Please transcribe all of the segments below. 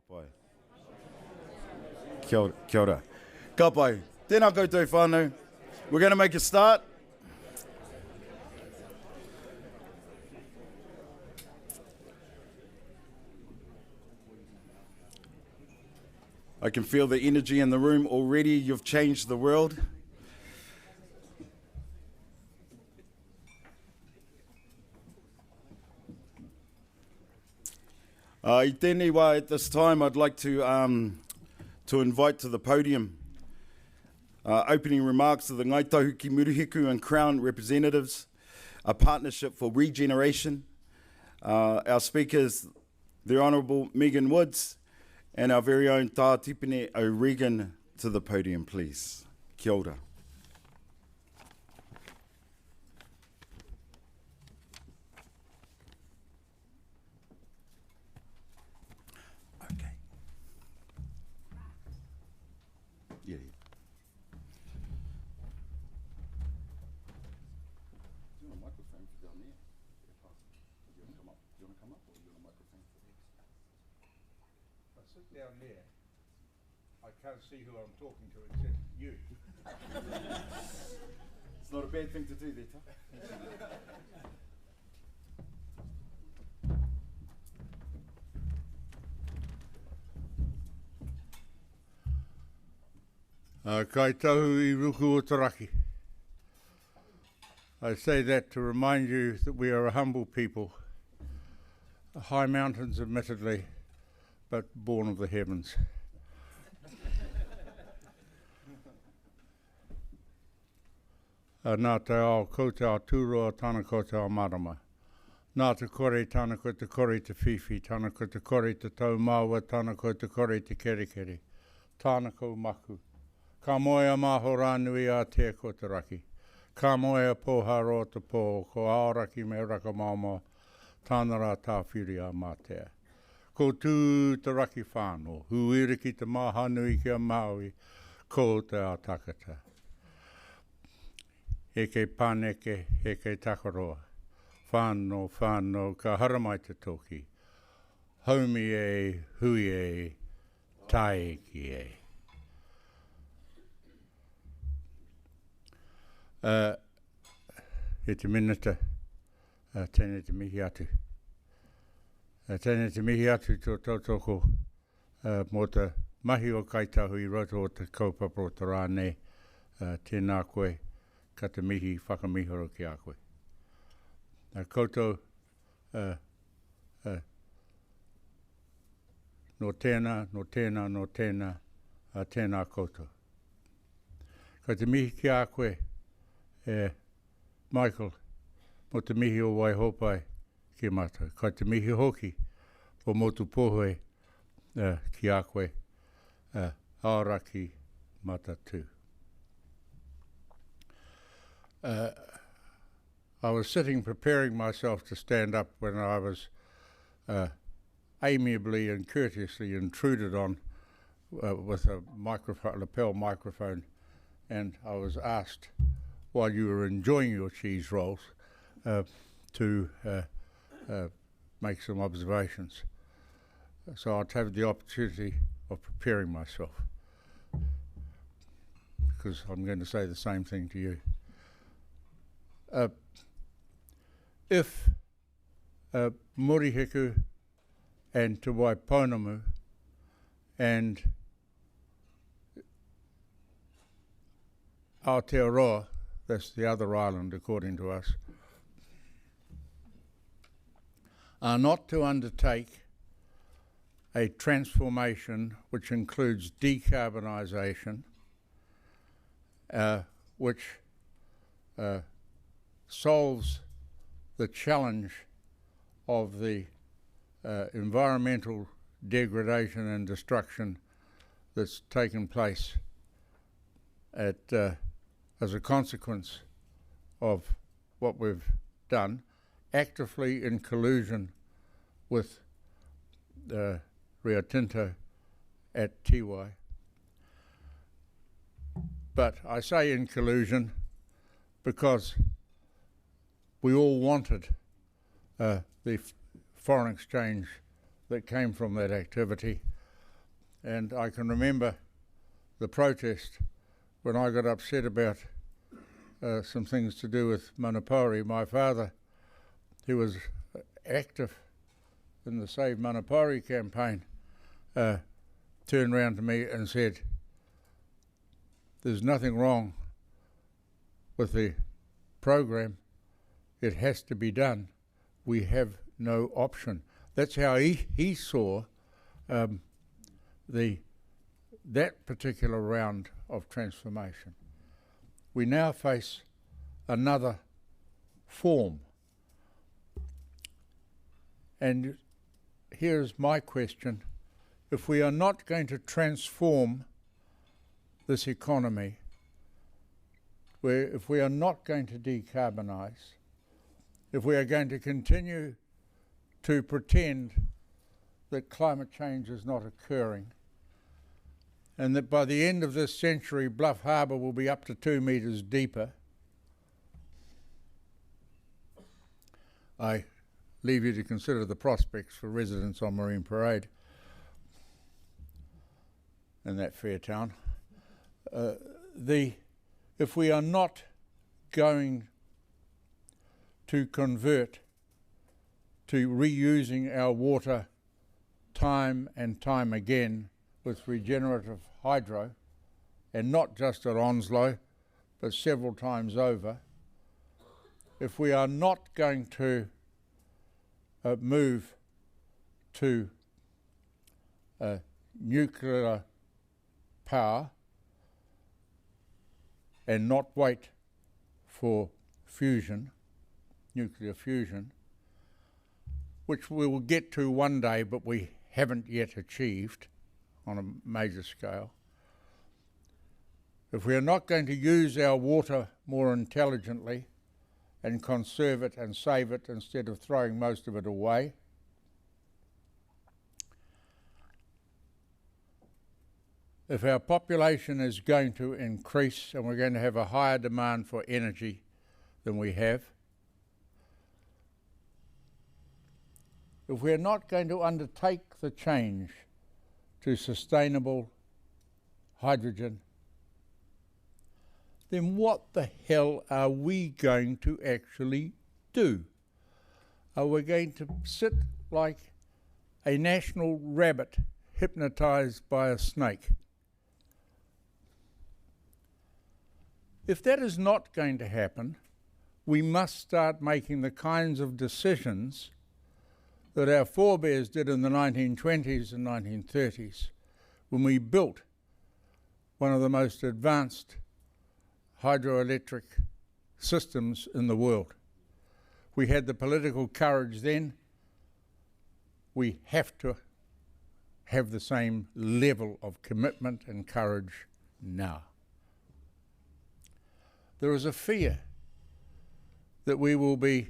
Pai. Kia ora. Ka pai. Tēnā koutou whānau. We're going to make a start. I can feel the energy in the room already. You've changed the world. I tēnei wā at this time I'd like to invite to the podium opening remarks of the Ngāi Tahu ki Murihiku and Crown representatives, a partnership for regeneration. Our speakers, the Honourable Megan Woods, and our very own Tipene O'Regan to the podium, please. Kia ora. Okay. Yeah. Do you want a microphone for down there? Do you want to come up? Do you want to come up, or do you want a microphone for this? If I sit down there, I can't see who I'm talking to except you. It's not a bad thing to do there, Tahu. Kai Tahu I ruku o Taraki. I say that to remind you that we are a humble people, high mountains admittedly, but born of the heavens. Nā te ao koutou tūroa tāna koutou marama. Nā te kore tāna ko te kore te whiwhi, tāna ko te kore te tau māua, tāna ko te kore te kerekere, tāna ko maku. Ka moe a maho rānui a te ko te raki. Ka moe a pōharo te pō, ko aoraki me raka mauma, tāna rā tāwhiri a mātea. Ko tū te raki whānau, huiri ki te māhanui ki a Maui, ko te a takata. He kei pāneke, he kei takaroa. Whānau, whānau, ka haramai te toki. Haumi e, hui e, tae ki e. He te minata, tēnei te mihi atu. Tēnei te mihi atu tō tautoko mō te mahi o Kai Tahu I roto o te kaupapa o te rānei, tēnā koe, ka te mihi whakamihoro ki a koe. Koutou, no tēnā, no tēnā, no tēnā, tēnā koutou. Ka te mihi ki a koe, Michael, mo te mihi o Waihopai ki mātou. Ka te mihi hoki o motu pohoe ki a koe, aoraki matatu. I was sitting preparing myself to stand up when I was amiably and courteously intruded on with a lapel microphone, and I was asked, while you were enjoying your cheese rolls, to make some observations. So I'd have the opportunity of preparing myself, because I'm going to say the same thing to you. If Murihiku and Te Waipounamu and Aotearoa, that's the other island according to us, are not to undertake a transformation which includes decarbonisation, which solves the challenge of the environmental degradation and destruction that's taken place as a consequence of what we've done, actively in collusion with Rio Tinto at Tiwai. But I say in collusion because we all wanted the foreign exchange that came from that activity, And I can remember the protest when I got upset about some things to do with Manapōuri. My father, who was active in the Save Manapōuri campaign, turned around to me and said, "There's nothing wrong with the program. It has to be done. We have no option." That's how he saw that particular round of transformation. We now face another form. And here's my question. If we are not going to transform this economy, if we are not going to decarbonise, if we are going to continue to pretend that climate change is not occurring, and that by the end of this century Bluff Harbour will be up to 2 metres deeper, I leave you to consider the prospects for residents on Marine Parade in that fair town. If we are not going to convert to reusing our water time and time again with regenerative hydro, and not just at Onslow, but several times over, if we are not going to move to nuclear power and not wait for fusion, nuclear fusion, which we will get to one day but we haven't yet achieved on a major scale. If we are not going to use our water more intelligently and conserve it and save it instead of throwing most of it away, if our population is going to increase and we're going to have a higher demand for energy than we have, if we're not going to undertake the change to sustainable hydrogen, then what the hell are we going to actually do? Are we going to sit like a national rabbit hypnotised by a snake? If that is not going to happen, we must start making the kinds of decisions that our forebears did in the 1920s and 1930s when we built one of the most advanced hydroelectric systems in the world. We had the political courage then. We have to have the same level of commitment and courage now. There is a fear that we will be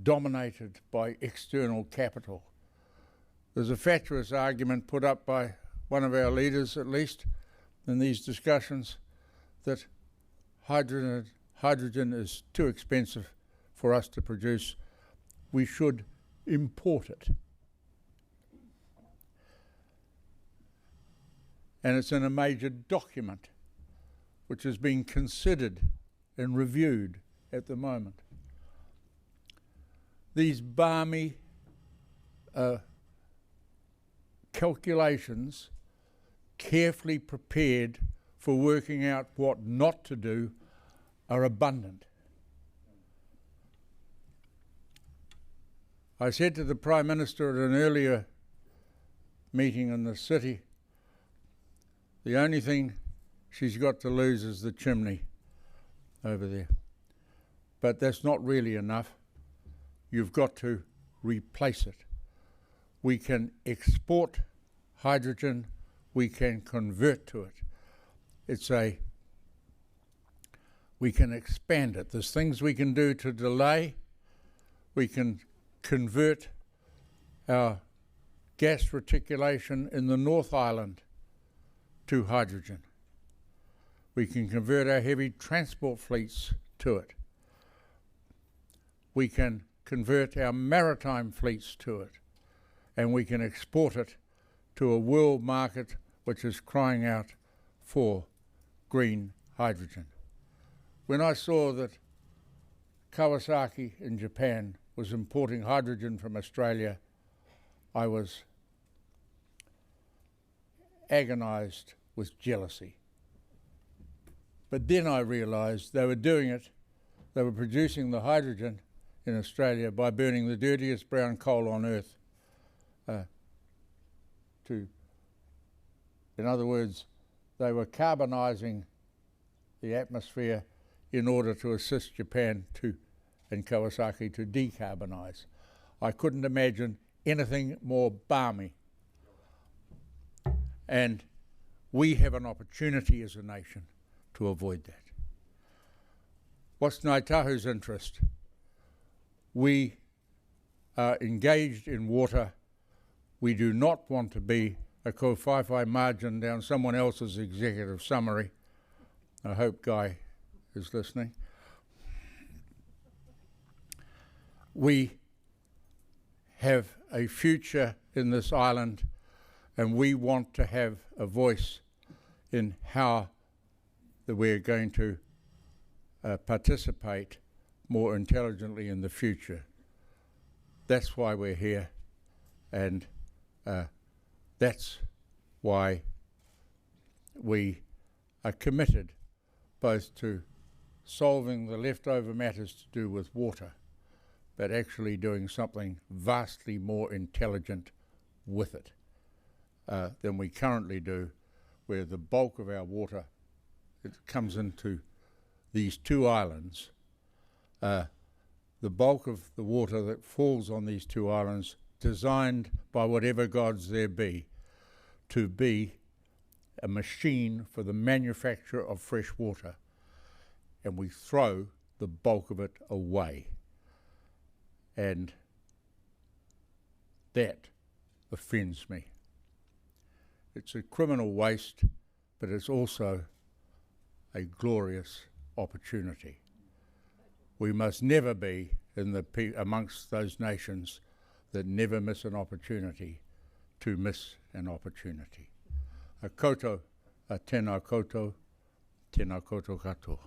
dominated by external capital. There's a fatuous argument put up by one of our leaders, at least, in these discussions, that hydrogen is too expensive for us to produce. We should import it. And it's in a major document which is being considered and reviewed at the moment. These balmy calculations, carefully prepared for working out what not to do, are abundant. I said to the Prime Minister at an earlier meeting in the city, the only thing she's got to lose is the chimney over there. But that's not really enough. You've got to replace it. We can export hydrogen, we can convert to it. We can expand it. There's things we can do to delay. We can convert our gas reticulation in the North Island to hydrogen. We can convert our heavy transport fleets to it. We can convert our maritime fleets to it, and we can export it to a world market which is crying out for green hydrogen. When I saw that Kawasaki in Japan was importing hydrogen from Australia, I was agonized with jealousy. But then I realized they were doing it, they were producing the hydrogen in Australia by burning the dirtiest brown coal on earth. In other words, they were carbonising the atmosphere in order to assist Japan and Kawasaki to decarbonise. I couldn't imagine anything more balmy. And we have an opportunity as a nation to avoid that. What's Ngāi Tahu's interest? We are engaged in water. We do not want to be a ko-whaiwhai margin down someone else's executive summary. I hope Ngāi is listening. We have a future in this island, and we want to have a voice in how we're going to participate more intelligently in the future. That's why we're here, and that's why we are committed both to solving the leftover matters to do with water, but actually doing something vastly more intelligent with it than we currently do, where the bulk of our water comes into these two islands. The bulk of the water that falls on these two islands, designed by whatever gods there be, to be a machine for the manufacture of fresh water, and we throw the bulk of it away. And that offends me. It's a criminal waste, but it's also a glorious opportunity. We must never be amongst those nations that never miss an opportunity to miss an opportunity. A koutou, a tēnā koutou katoa.